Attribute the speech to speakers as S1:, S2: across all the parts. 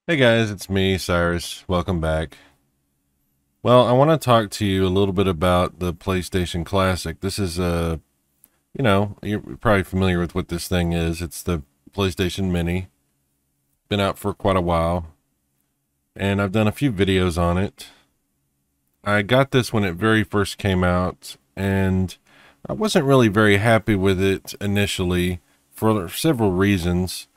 S1: Hey guys, it's me, Cyrus. Welcome back. Well, I want to talk to you a little bit about the PlayStation Classic. This is you're probably familiar with what this thing is. It's the PlayStation Mini. Been out for quite a while, and I've done a few videos on it. I got this when it very first came out, and I wasn't really very happy with it initially for several reasons.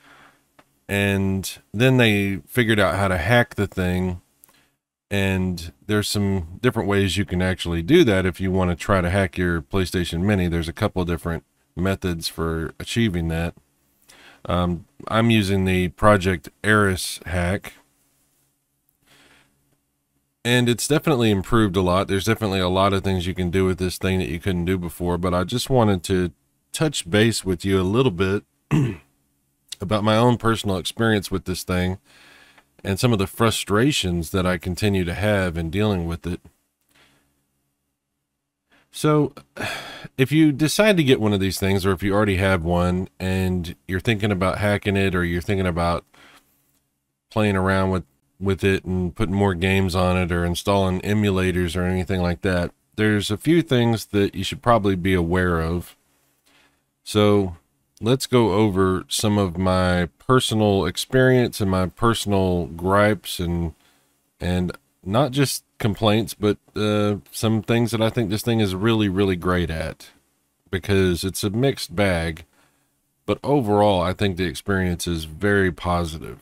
S1: And then they figured out how to hack the thing. And there's some different ways you can actually do that if you want to try to hack your PlayStation Mini. There's a couple of different methods for achieving that. I'm using the Project Eris hack, and it's definitely improved a lot. There's definitely a lot of things you can do with this thing that you couldn't do before, but I just wanted to touch base with you a little bit about my own personal experience with this thing and some of the frustrations that I continue to have in dealing with it. So, if you decide to get one of these things, or if you already have one and you're thinking about hacking it, or you're thinking about playing around with it and putting more games on it, or installing emulators or anything like that, there's a few things that you should probably be aware of. So, let's go over some of my personal experience and my personal gripes and not just complaints, but some things that I think this thing is really, really great at, because it's a mixed bag. But overall, I think the experience is very positive.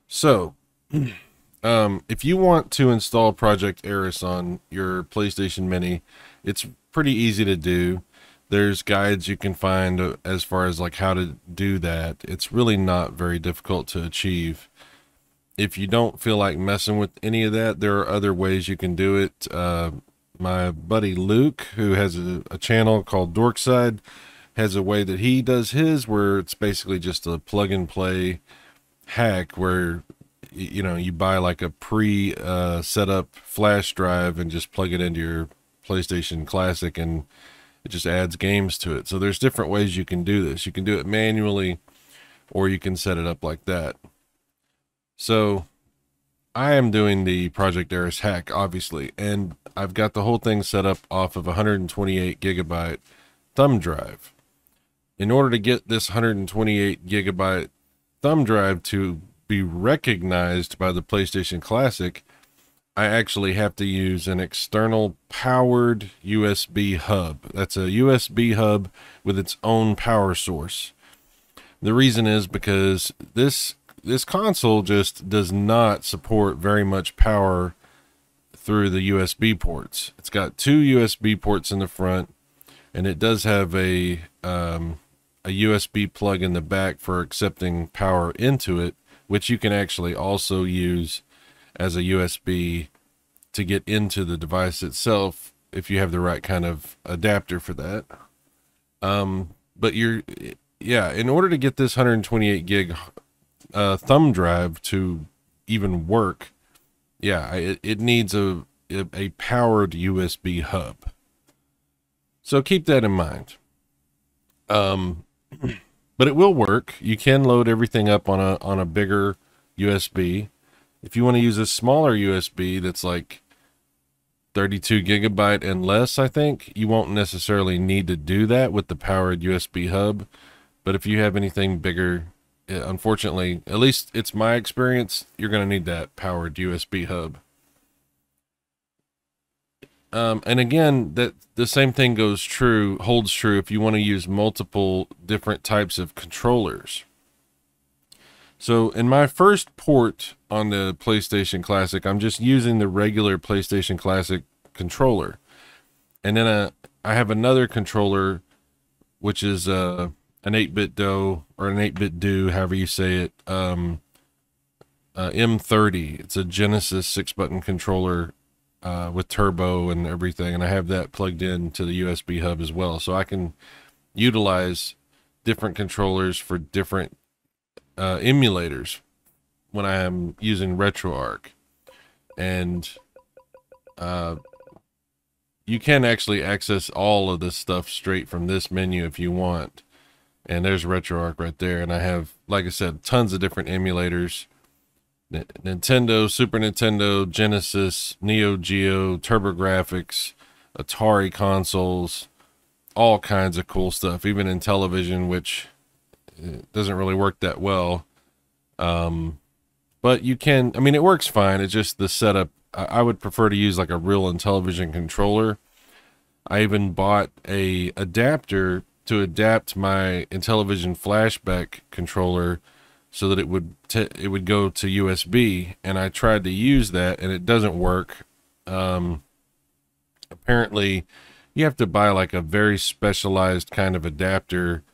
S1: So, if you want to install Project Eris on your PlayStation Mini, it's pretty easy to do. There's guides you can find as far as like how to do that. It's really not very difficult to achieve. If you don't feel like messing with any of that, there are other ways you can do it. My buddy Luke, who has a channel called Dorkside, has a way that he does his where it's basically just a plug and play hack where you buy like a pre set up flash drive and just plug it into your PlayStation Classic, and it just adds games to it. So there's different ways you can do this. You can do it manually, or you can set it up like that. So I am doing the Project Eris hack, obviously, and I've got the whole thing set up off of a 128 gigabyte thumb drive. In order to get this 128 gigabyte thumb drive to be recognized by the PlayStation Classic, I actually have to use an external powered USB hub. That's a USB hub with its own power source. The reason is because this console just does not support very much power through the USB ports. It's got two USB ports in the front, and it does have a USB plug in the back for accepting power into it, which you can actually also use as a USB to get into the device itself if you have the right kind of adapter for that. But in order to get this 128 gig thumb drive to even work, it needs a powered USB hub. So keep that in mind. But it will work. You can load everything up on a bigger USB. If you want to use a smaller USB that's like 32 gigabyte and less, I think you won't necessarily need to do that with the powered USB hub. But if you have anything bigger, unfortunately, at least it's my experience, you're going to need that powered USB hub. And again, that the same thing holds true if you want to use multiple different types of controllers. So in my first port on the PlayStation Classic, I'm just using the regular PlayStation Classic controller. And then I have another controller, which is an 8-bit DO, or an 8-bit do, however you say it, M30. It's a Genesis 6-button controller with turbo and everything, and I have that plugged in to the USB hub as well, so I can utilize different controllers for different emulators when I am using RetroArch. And you can actually access all of this stuff straight from this menu if you want. And there's RetroArch right there. And I have, like I said, tons of different emulators. Nintendo, Super Nintendo, Genesis, Neo Geo, TurboGrafx, Atari consoles, all kinds of cool stuff, even in television, which doesn't really work that well. But you can, I mean, it works fine. It's just the setup. I would prefer to use like a real Intellivision controller. I even bought a adapter to adapt my Intellivision flashback controller so that it would go to USB, and I tried to use that and it doesn't work. Apparently you have to buy like a very specialized kind of adapter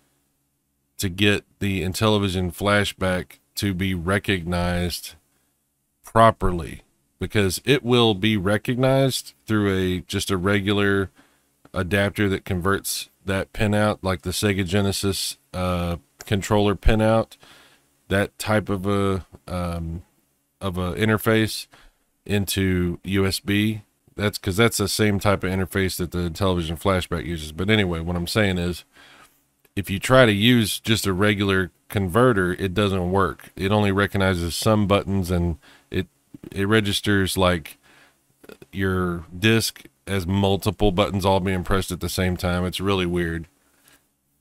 S1: to get the Intellivision flashback to be recognized properly, because it will be recognized through just a regular adapter that converts that pinout, like the Sega Genesis controller pinout, that type of a interface into USB. That's because that's the same type of interface that the Intellivision flashback uses. But anyway, what I'm saying is, if you try to use just a regular converter, it doesn't work. It only recognizes some buttons, and it registers like your disc as multiple buttons all being pressed at the same time. It's really weird.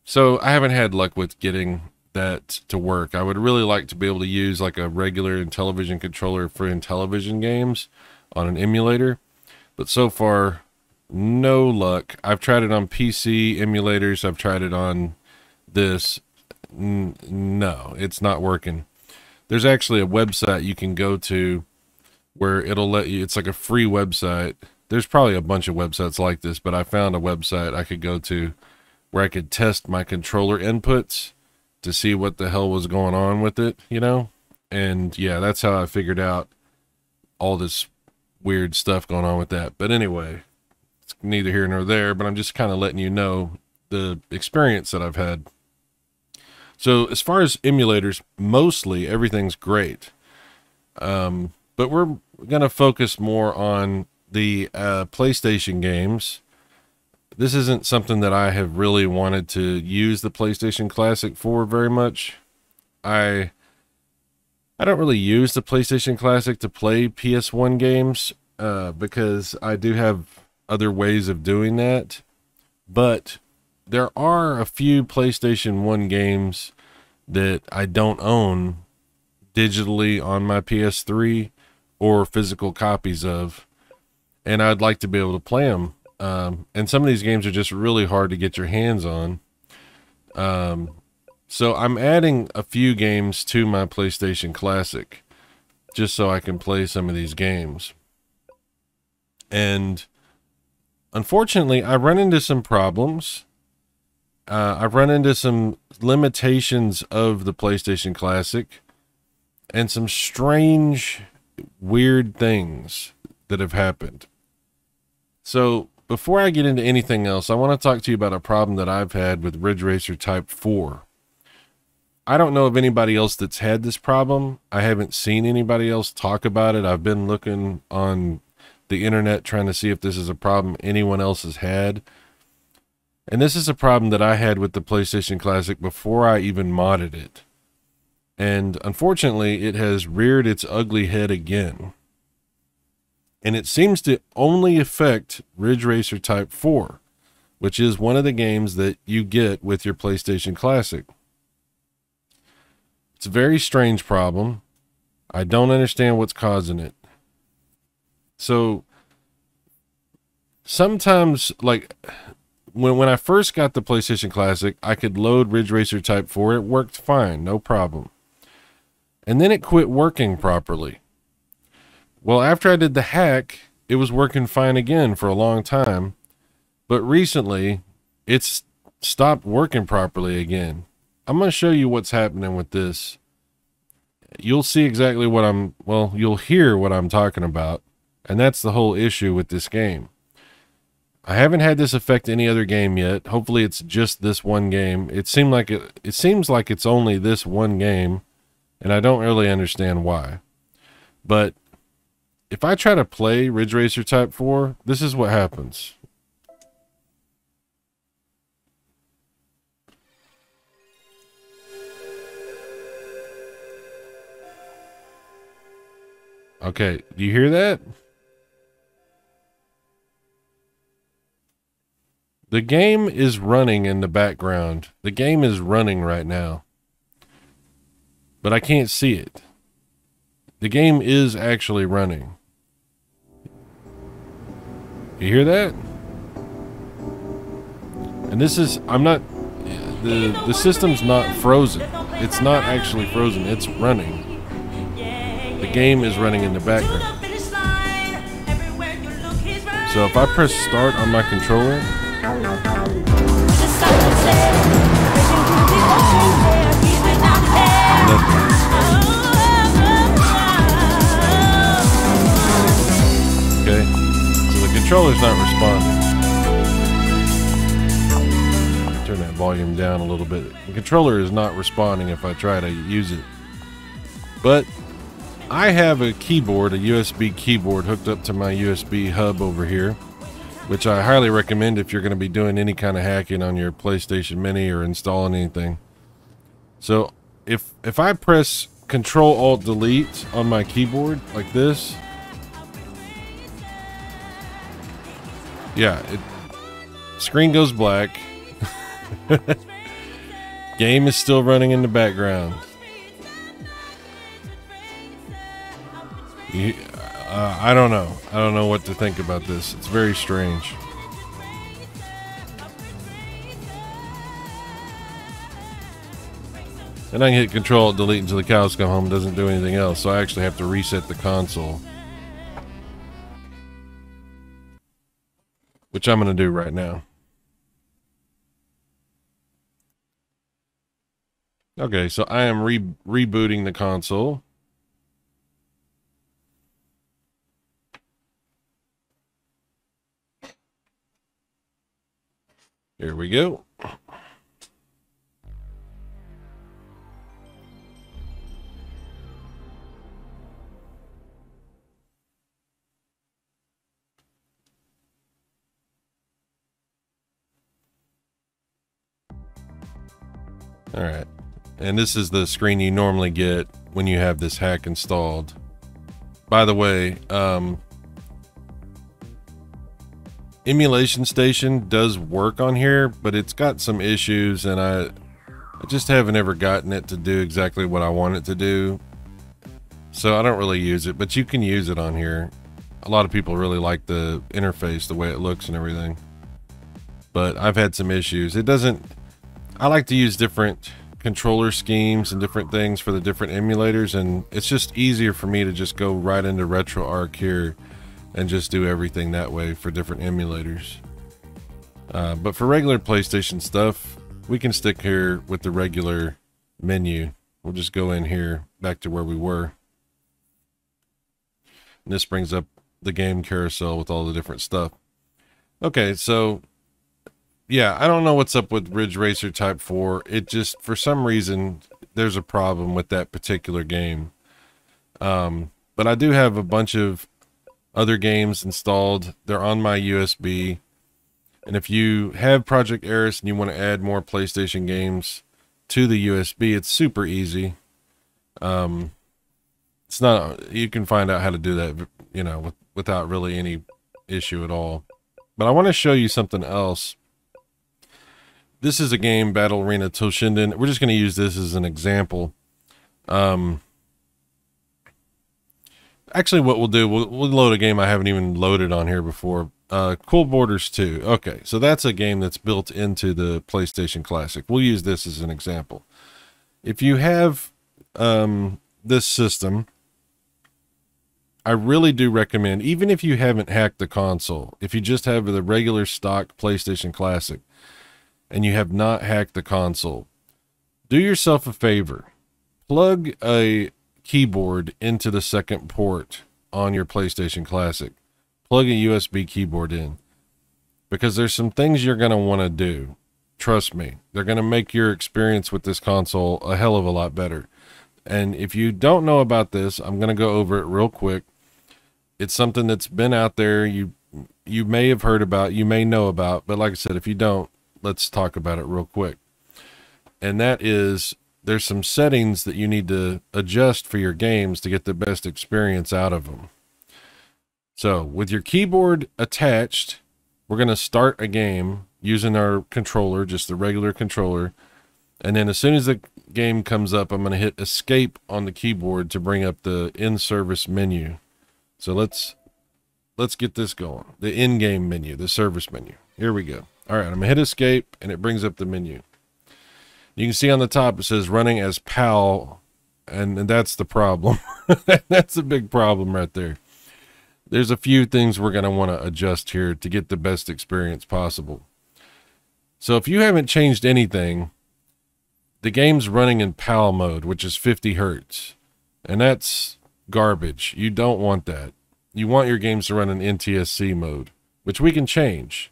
S1: So I haven't had luck with getting that to work. I would really like to be able to use like a regular Intellivision controller for Intellivision games on an emulator, but so far no luck. I've tried it on PC emulators. I've tried it on this. No, it's not working. There's actually a website you can go to where it'll let you, it's like a free website. There's probably a bunch of websites like this, but I found a website I could go to where I could test my controller inputs to see what the hell was going on with it, you know? And yeah, that's how I figured out all this weird stuff going on with that. But anyway, it's neither here nor there, but I'm just kind of letting you know the experience that I've had. So as far as emulators, mostly everything's great. But we're going to focus more on the PlayStation games. This isn't something that I have really wanted to use the PlayStation Classic for very much. I don't really use the PlayStation Classic to play PS1 games because I do have other ways of doing that. But there are a few PlayStation 1 games that I don't own digitally on my PS3 or physical copies of, and I'd like to be able to play them. And some of these games are just really hard to get your hands on. So I'm adding a few games to my PlayStation Classic just so I can play some of these games. And unfortunately, I run into some problems. I've run into some limitations of the PlayStation Classic and some strange, weird things that have happened. So before I get into anything else, I want to talk to you about a problem that I've had with Ridge Racer Type 4. I don't know of anybody else that's had this problem. I haven't seen anybody else talk about it. I've been looking on the internet trying to see if this is a problem anyone else has had. And this is a problem that I had with the PlayStation Classic before I even modded it. And unfortunately, it has reared its ugly head again. And it seems to only affect Ridge Racer Type 4, which is one of the games that you get with your PlayStation Classic. It's a very strange problem. I don't understand what's causing it. So sometimes, like when I first got the PlayStation Classic, I could load Ridge Racer Type 4. It worked fine, no problem. And then it quit working properly. Well, after I did the hack, it was working fine again for a long time. But recently, it's stopped working properly again. I'm going to show you what's happening with this. You'll see exactly what you'll hear what I'm talking about. And that's the whole issue with this game. I haven't had this affect any other game yet. Hopefully it's just this one game. It seems like it's only this one game, and I don't really understand why. But if I try to play Ridge Racer Type 4, this is what happens. Okay, do you hear that? The game is running in the background. The game is running right now. But I can't see it. The game is actually running. You hear that? And this is, I'm not, the system's not frozen. It's not actually frozen. It's running. The game is running in the background. So if I press start on my controller, okay, so the controller's not responding. Turn that volume down a little bit. The controller is not responding if I try to use it. But I have a keyboard, a USB keyboard hooked up to my USB hub over here, which I highly recommend if you're going to be doing any kind of hacking on your PlayStation Mini or installing anything. So if I press Control-Alt-Delete on my keyboard like this, yeah, screen goes black. Game is still running in the background. I don't know. I don't know what to think about this. It's very strange. And I can hit Control-Delete until the cows come home. It doesn't do anything else. So I actually have to reset the console, which I'm going to do right now. Okay, so I am rebooting the console. Here we go. All right. And this is the screen you normally get when you have this hack installed. By the way, Emulation Station does work on here, but it's got some issues, and I just haven't ever gotten it to do exactly what I want it to do. So I don't really use it, but you can use it on here. A lot of people really like the interface, the way it looks and everything. But I've had some issues. It doesn't... I like to use different controller schemes and different things for the different emulators, and it's just easier for me to just go right into RetroArch here and just do everything that way for different emulators. But for regular PlayStation stuff, we can stick here with the regular menu. We'll just go in here back to where we were. And this brings up the game carousel with all the different stuff. Okay, so yeah, I don't know what's up with Ridge Racer Type 4. It just, for some reason, there's a problem with that particular game. But I do have a bunch of other games installed. They're on my USB. And if you have Project Eris and you want to add more PlayStation games to the USB, it's super easy. It's not, you can find out how to do that, you know, without really any issue at all. But I want to show you something else. This is a game, Battle Arena Toshinden. We're just going to use this as an example. Actually, what we'll do, we'll load a game I haven't even loaded on here before. Cool Borders 2. Okay, so that's a game that's built into the PlayStation Classic. We'll use this as an example. If you have this system, I really do recommend, even if you haven't hacked the console, if you just have the regular stock PlayStation Classic and you have not hacked the console, do yourself a favor. Plug a keyboard into the second port on your PlayStation Classic. Plug a USB keyboard in, because there's some things you're going to want to do. Trust me, they're going to make your experience with this console a hell of a lot better. And if you don't know about this, I'm going to go over it real quick. It's something that's been out there. You may have heard about, you may know about, but like I said, if you don't, let's talk about it real quick. And that is there's some settings that you need to adjust for your games to get the best experience out of them. So with your keyboard attached, we're going to start a game using our controller, just the regular controller. And then as soon as the game comes up, I'm going to hit escape on the keyboard to bring up the in-service menu. So let's get this going. The in-game menu, the service menu. Here we go. All right, I'm going to hit escape and it brings up the menu. You can see on the top it says running as PAL, and that's the problem. That's a big problem right there. There's a few things we're going to want to adjust here to get the best experience possible. So if you haven't changed anything, the game's running in PAL mode, which is 50 hertz, and that's garbage. You don't want that. You want your games to run in NTSC mode, which we can change.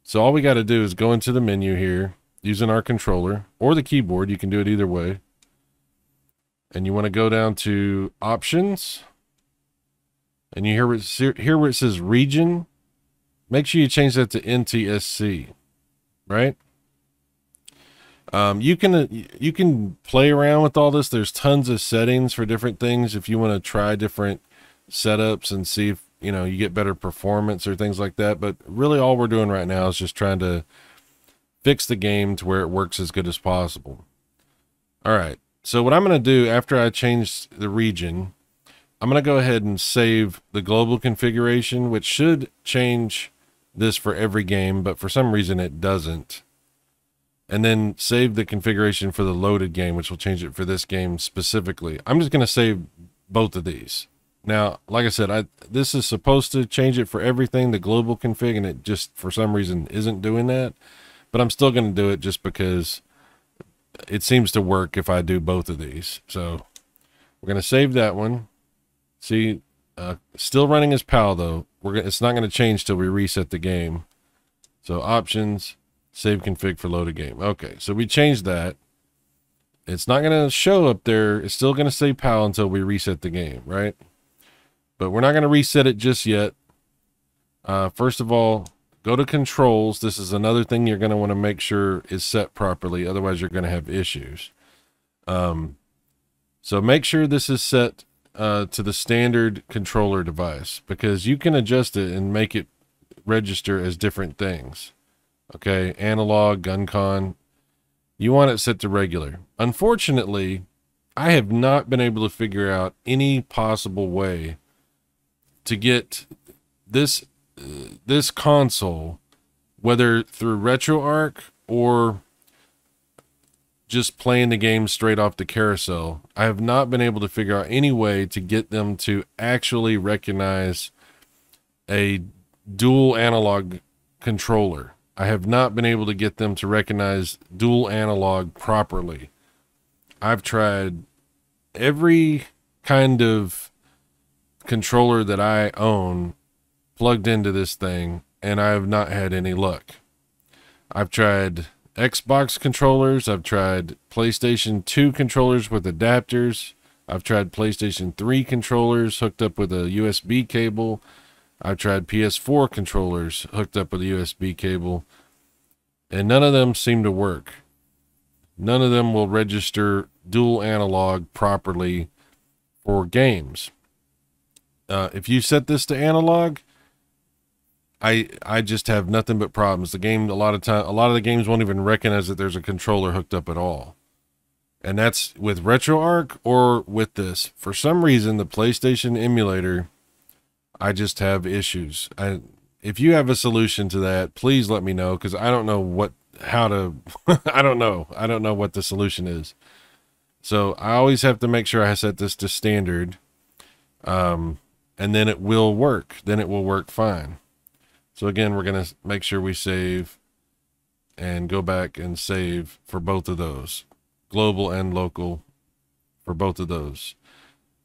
S1: So all we got to do is go into the menu here using our controller or the keyboard. You can do it either way. And you want to go down to options, and you hear where it says region. Make sure you change that to NTSC, right? You can play around with all this. There's tons of settings for different things if you want to try different setups and see if you get better performance or things like that. But really all we're doing right now is just trying to fix the game to where it works as good as possible. All right, so what I'm going to do after I change the region, I'm going to go ahead and save the global configuration, which should change this for every game, but for some reason it doesn't. And then save the configuration for the loaded game, which will change it for this game specifically. I'm just going to save both of these. Now, like I said, this is supposed to change it for everything, the global config, and it just for some reason isn't doing that. But I'm still going to do it just because it seems to work if I do both of these. So we're going to save that one. See, still running as PAL though. It's not going to change till we reset the game. So options, save config for loaded game. Okay, so we changed that. It's not going to show up there. It's still going to say PAL until we reset the game, right? But we're not going to reset it just yet. First of all, go to controls. This is another thing you're going to want to make sure is set properly. Otherwise, you're going to have issues. So make sure this is set to the standard controller device, because you can adjust it and make it register as different things. Okay, analog, gun con. You want it set to regular. Unfortunately, I have not been able to figure out any possible way to get this console, whether through RetroArch or just playing the game straight off the Carousel. I have not been able to figure out any way to get them to actually recognize a dual analog controller. I have not been able to get them to recognize dual analog properly. I've tried every kind of controller that I own plugged into this thing, and I have not had any luck. I've tried Xbox controllers. I've tried PlayStation 2 controllers with adapters. I've tried PlayStation 3 controllers hooked up with a USB cable. I've tried PS4 controllers hooked up with a USB cable, and none of them seem to work. None of them will register dual analog properly for games. If you set this to analog, I just have nothing but problems. The game, a lot of the games won't even recognize that there's a controller hooked up at all. And that's with RetroArch or with this. For some reason, the PlayStation emulator, I just have issues. If you have a solution to that, please let me know, because I don't know I don't know what the solution is. So I always have to make sure I set this to standard, and then it will work. Then it will work fine. So again, we're going to make sure we save and go back and save for both of those, global and local, for both of those.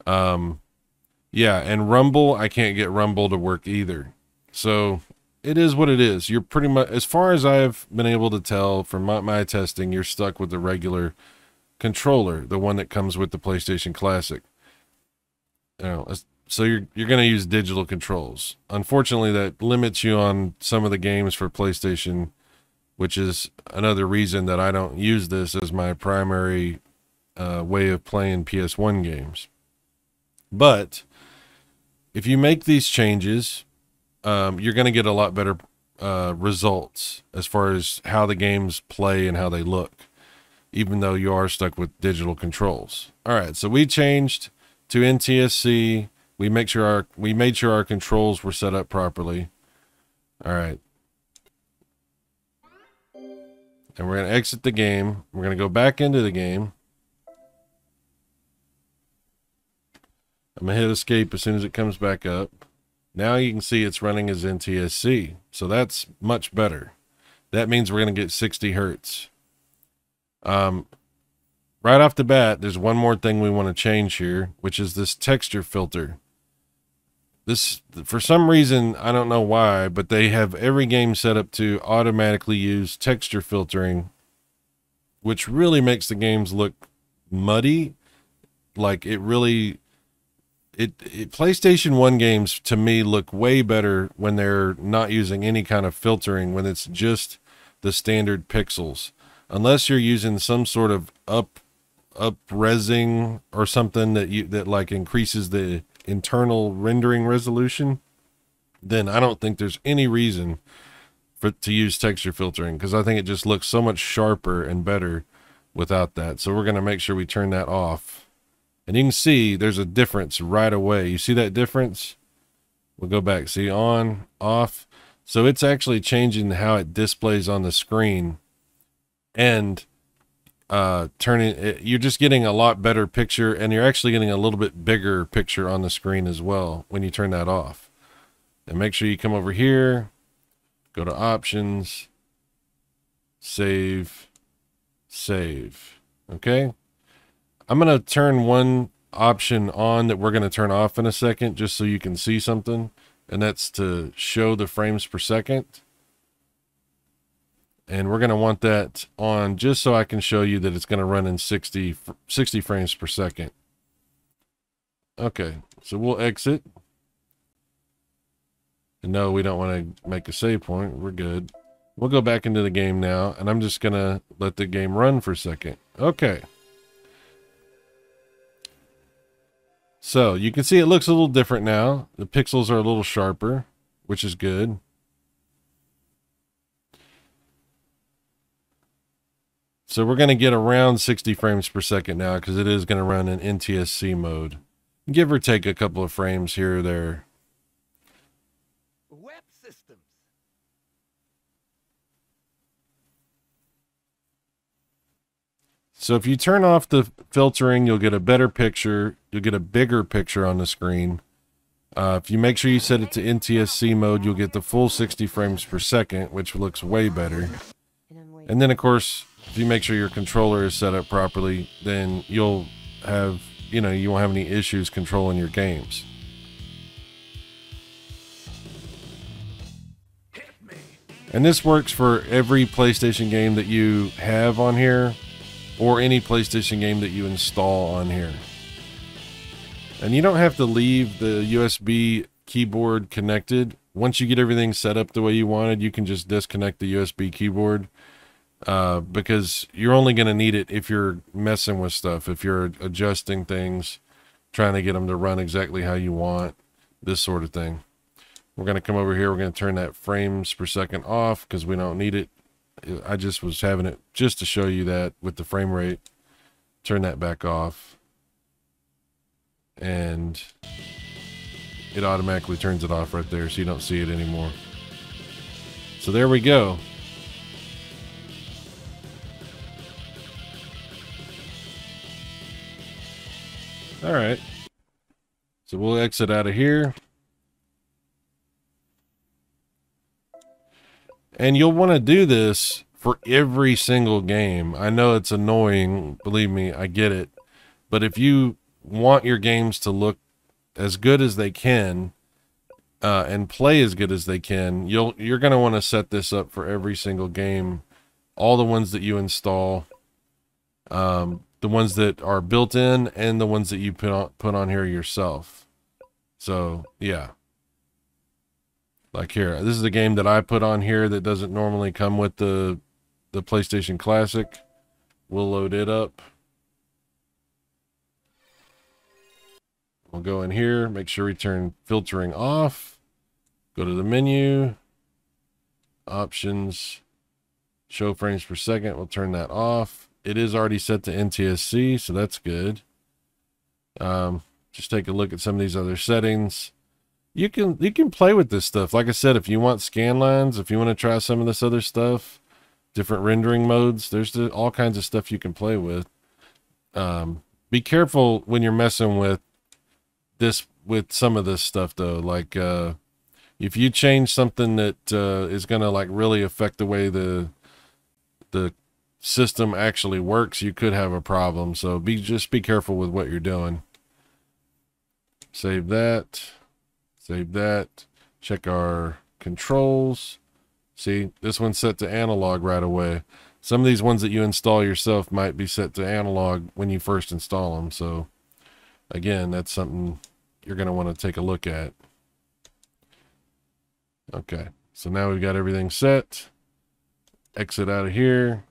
S1: Yeah, and Rumble, I can't get Rumble to work either. So it is what it is. You're pretty much, as far as I've been able to tell from my testing, you're stuck with the regular controller, the one that comes with the PlayStation Classic. So you're going to use digital controls. Unfortunately, that limits you on some of the games for PlayStation, which is another reason that I don't use this as my primary way of playing PS1 games. But if you make these changes, you're going to get a lot better results as far as how the games play and how they look, even though you are stuck with digital controls. All right, so we changed to NTSC. We made sure our controls were set up properly. All right. And we're going to exit the game. We're going to go back into the game. I'm going to hit escape as soon as it comes back up. Now you can see it's running as NTSC. So that's much better. That means we're going to get 60 hertz. Right off the bat, there's one more thing we want to change here, which is this texture filter. This, for some reason, I don't know why, but they have every game set up to automatically use texture filtering, which really makes the games look muddy. Like it really, PlayStation 1 games to me look way better when they're not using any kind of filtering, when it's just the standard pixels. Unless you're using some sort of up-resing or something that like increases the internal rendering resolution, then I don't think there's any reason to use texture filtering, because I think it just looks so much sharper and better without that. So we're going to make sure we turn that off. And you can see there's a difference right away. You see that difference? We'll go back. See, on, off. So it's actually changing how it displays on the screen, and you're just getting a lot better picture, and you're actually getting a little bit bigger picture on the screen as well when you turn that off. And make sure you come over here, go to options, save. Okay, I'm going to turn one option on that we're going to turn off in a second, just so you can see something, and that's to show the frames per second. And we're going to want that on just so I can show you that it's going to run in 60 frames per second. Okay, so we'll exit. And no, we don't want to make a save point. We're good. We'll go back into the game now, and I'm just going to let the game run for a second. Okay. So you can see it looks a little different now. The pixels are a little sharper, which is good. So we're going to get around 60 frames per second now, because it is going to run in NTSC mode. Give or take a couple of frames here or there.
S2: Web systems.
S1: So if you turn off the filtering, you'll get a better picture. You'll get a bigger picture on the screen. If you make sure you set it to NTSC mode, you'll get the full 60 frames per second, which looks way better. And then, of course, if you make sure your controller is set up properly, then you'll have, you won't have any issues controlling your games. And this works for every PlayStation game that you have on here, or any PlayStation game that you install on here. And you don't have to leave the USB keyboard connected. Once you get everything set up the way you wanted, you can just disconnect the USB keyboard. Because you're only going to need it if you're messing with stuff, if you're adjusting things, trying to get them to run exactly how you want, this sort of thing. We're going to come over here. We're going to turn that frames per second off because we don't need it. I just was having it just to show you that with the frame rate. Turn that back off. And it automatically turns it off right there, so you don't see it anymore. So there we go. All right, so we'll exit out of here. And you'll want to do this for every single game. I know it's annoying, believe me, I get it. But if you want your games to look as good as they can, and play as good as they can, you're going to want to set this up for every single game, all the ones that you install. The ones that are built in and the ones that you put on here yourself. So yeah, like here, this is a game that I put on here that doesn't normally come with the PlayStation Classic. We'll load it up. go in here, make sure we turn filtering off, go to the menu, options, show frames per second. We'll turn that off. It is already set to NTSC, so that's good. Just take a look at some of these other settings. You can play with this stuff. Like I said, if you want scan lines, if you want to try some of this other stuff, different rendering modes, there's all kinds of stuff you can play with. Be careful when you're messing with some of this stuff though. Like, if you change something that, is going to like really affect the way the system actually works, you could have a problem. So just be careful with what you're doing. Save that. Save that. Check our controls. See, this one's set to analog right away. Some of these ones that you install yourself might be set to analog when you first install them. So again, that's something you're going to want to take a look at. Okay, so now we've got everything set. Exit out of here.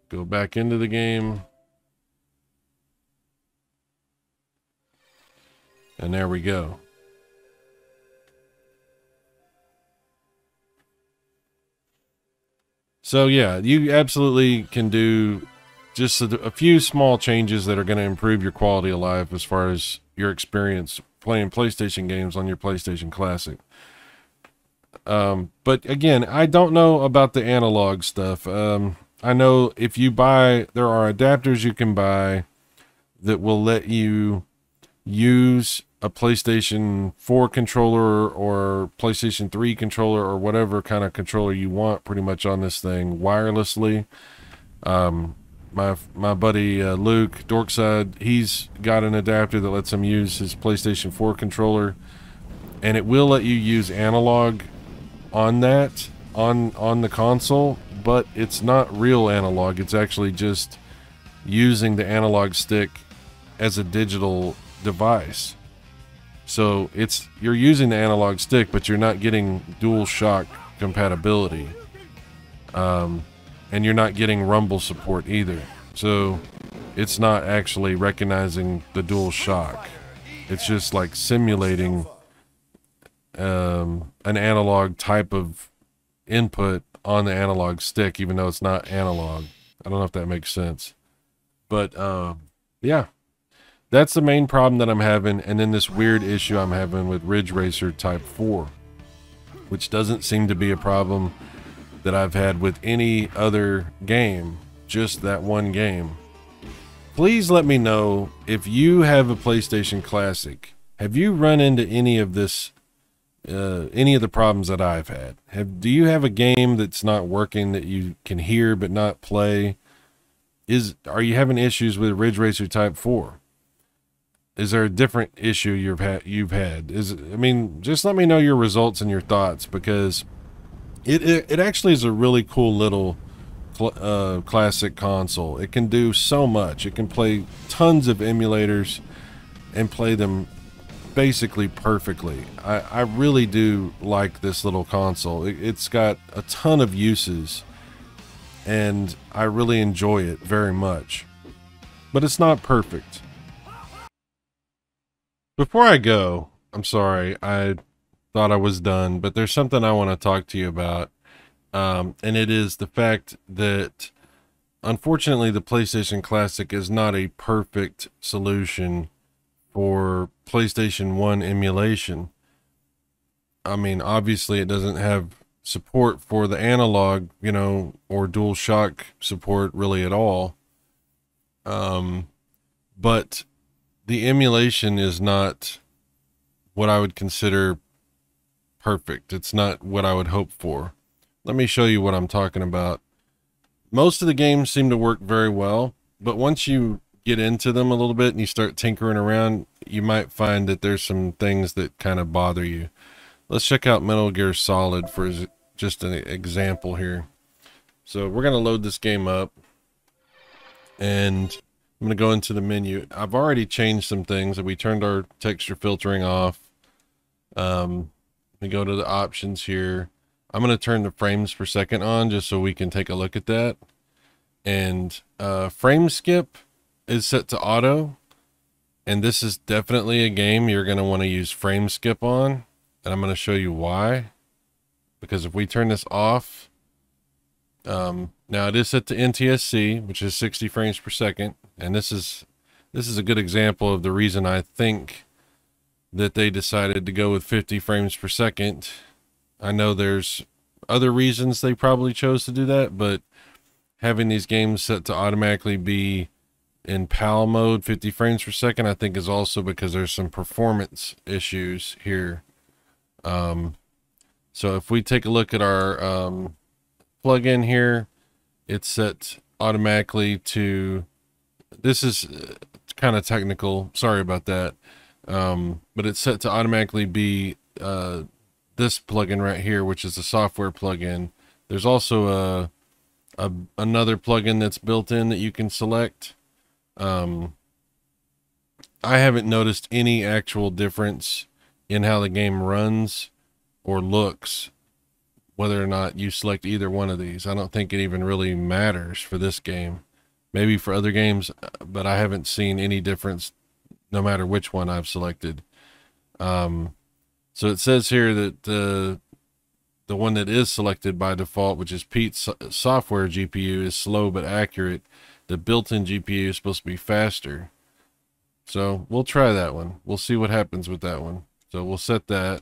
S1: Go back into the game. And there we go. So yeah, you absolutely can do just a few small changes that are going to improve your quality of life as far as your experience playing PlayStation games on your PlayStation Classic. But again, I don't know about the analog stuff. I know if you buy, there are adapters you can buy that will let you use a PlayStation 4 controller or PlayStation 3 controller or whatever kind of controller you want pretty much on this thing wirelessly. My buddy Luke Dorkside, he's got an adapter that lets him use his PlayStation 4 controller, and it will let you use analog on that on the console, but it's not real analog. It's actually just using the analog stick as a digital device. So you're using the analog stick, but you're not getting dual shock compatibility, and you're not getting rumble support either. So it's not actually recognizing the dual shock. It's just like simulating an analog type of input on the analog stick, even though it's not analog. I don't know if that makes sense, but yeah, that's the main problem that I'm having. And then this weird issue I'm having with Ridge Racer Type 4, which doesn't seem to be a problem that I've had with any other game, just that one game. Please let me know if you have a PlayStation Classic. Have you run into any of this, any of the problems that I've had? Do you have a game that's not working that you can hear but not play? Are you having issues with Ridge Racer Type 4? Is there a different issue you've had? I mean, just let me know your results and your thoughts, because it actually is a really cool little classic console. It can do so much. It can play tons of emulators and play them basically perfectly. I really do like this little console. It's got a ton of uses, and I really enjoy it very much. But it's not perfect. Before I go, I'm sorry, I thought I was done, but there's something I want to talk to you about. And it is the fact that, unfortunately, the PlayStation Classic is not a perfect solution for PlayStation 1 emulation. I mean, obviously, it doesn't have support for the analog, you know, or dual shock support really at all. But the emulation is not what I would consider perfect. It's not what I would hope for. Let me show you what I'm talking about. Most of the games seem to work very well, but once you get into them a little bit and you start tinkering around, you might find that there's some things that kind of bother you. Let's check out Metal Gear Solid for just an example here. So we're going to load this game up, and I'm going to go into the menu. I've already changed some things. We turned our texture filtering off. We go to the options here. I'm going to turn the frames per second on just so we can take a look at that. And frame skip is set to auto. And this is definitely a game you're going to want to use frame skip on. And I'm going to show you why. Because if we turn this off, now it is set to NTSC, which is 60 frames per second. And this is a good example of the reason I think that they decided to go with 50 frames per second. I know there's other reasons they probably chose to do that, but having these games set to automatically be in PAL mode, 50 frames per second, I think is also because there's some performance issues here. So if we take a look at our plugin here, it's set automatically to, this is kind of technical, sorry about that, but it's set to automatically be this plugin right here, which is a software plugin. There's also another plugin that's built in that you can select. I haven't noticed any actual difference in how the game runs or looks, whether or not you select either one of these. I don't think it even really matters for this game. Maybe for other games, but I haven't seen any difference no matter which one I've selected. So it says here that the one that is selected by default, which is Pete's software GPU, is slow but accurate. The built-in GPU is supposed to be faster. So we'll try that one. We'll see what happens with that one. So we'll set that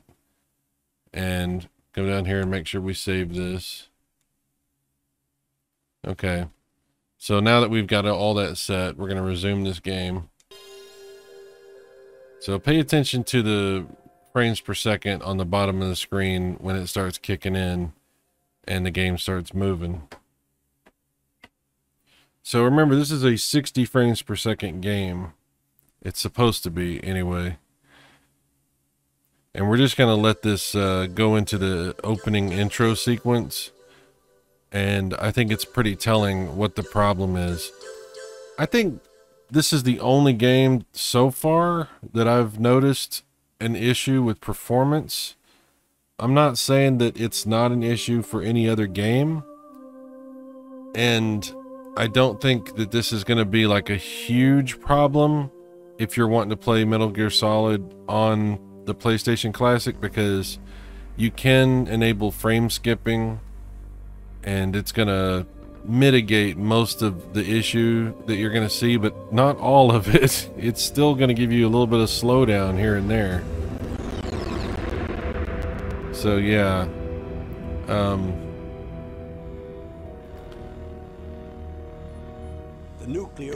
S1: and come down here and make sure we save this. Okay. So now that we've got all that set, we're going to resume this game. So pay attention to the frames per second on the bottom of the screen when it starts kicking in and the game starts moving. So remember, this is a 60 frames per second game. It's supposed to be anyway. And we're just going to let this go into the opening intro sequence. And I think it's pretty telling what the problem is. I think this is the only game so far that I've noticed an issue with performance. I'm not saying that it's not an issue for any other game. And I don't think that this is going to be like a huge problem if you're wanting to play Metal Gear Solid on the PlayStation Classic, because you can enable frame skipping and it's going to mitigate most of the issue that you're going to see, but not all of it. It's still going to give you a little bit of slowdown here and there. So yeah,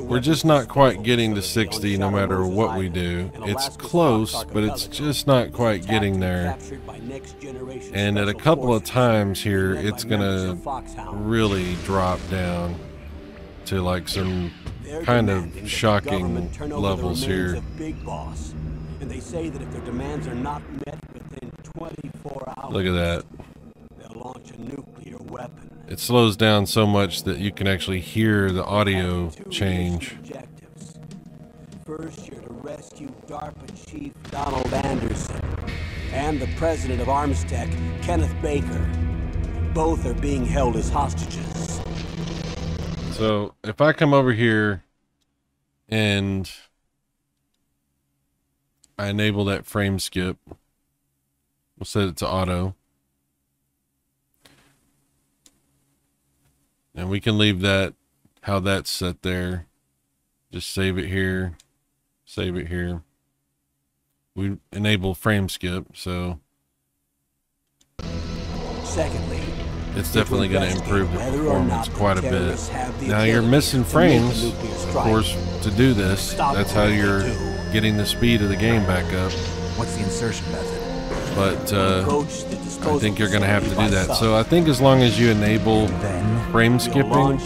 S1: we're just not quite getting to 60 no matter what we do. It's close, but it's just not quite getting there. And at a couple of times here, it's gonna really drop down to like some kind of shocking levels here. And they say that if their demands are not met within 24 hours, look at that. They'll launch a nuclear weapon. It slows down so much that you can actually hear the audio change. First, you're to rescue DARPA Chief Donald Anderson and the president of Armstech, Kenneth Baker. Both are being held as hostages. So if I come over here and I enable that frame skip, we'll set it to auto. And we can leave that how that's set there. Just save it here. Save it here. We enable frame skip, so secondly, it's definitely going to improve the performance quite a bit. Now you're missing frames, of course, to do this. That's how you're getting the speed of the game back up. What's the insertion method? But I think you're going to have to do that. So I think as long as you enable frame skipping,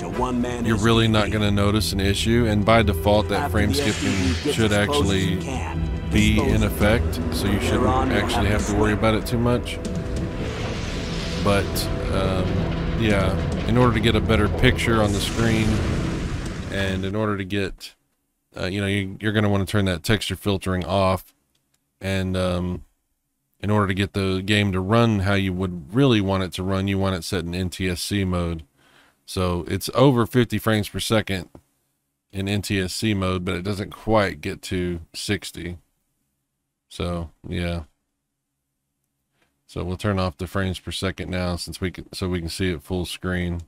S1: you're really not going to notice an issue. And by default, that frame skipping should actually be in effect. So you shouldn't actually have to worry about it too much. But yeah, in order to get a better picture on the screen, and in order to get, you know, you're going to want to turn that texture filtering off. And in order to get the game to run how you would really want it to run, you want it set in NTSC mode. So it's over 50 frames per second in NTSC mode, but it doesn't quite get to 60. So yeah. So we'll turn off the frames per second now, since we can see it full screen.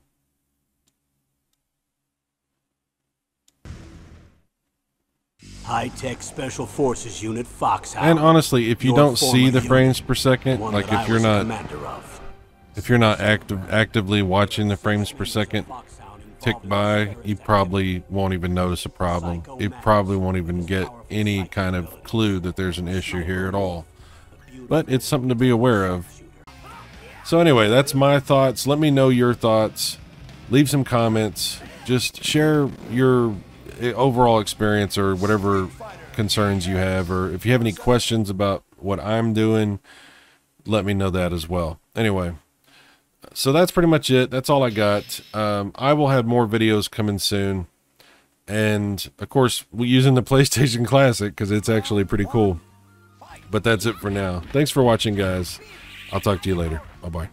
S2: High-tech Special Forces Unit Foxhound.
S1: And honestly, if you don't see the frames per second, like if you're not actively watching the frames per second tick by, you probably won't even notice a problem. You probably won't even get any kind of clue that there's an issue here at all. But it's something to be aware of. So anyway, that's my thoughts. Let me know your thoughts. Leave some comments. Just share your overall experience or whatever concerns you have, or if you have any questions about what I'm doing, let me know that as well. Anyway, so that's pretty much it. That's all I got. I will have more videos coming soon, and of course we're using the PlayStation Classic because it's actually pretty cool. But that's it for now. Thanks for watching, guys. I'll talk to you later. Bye-bye.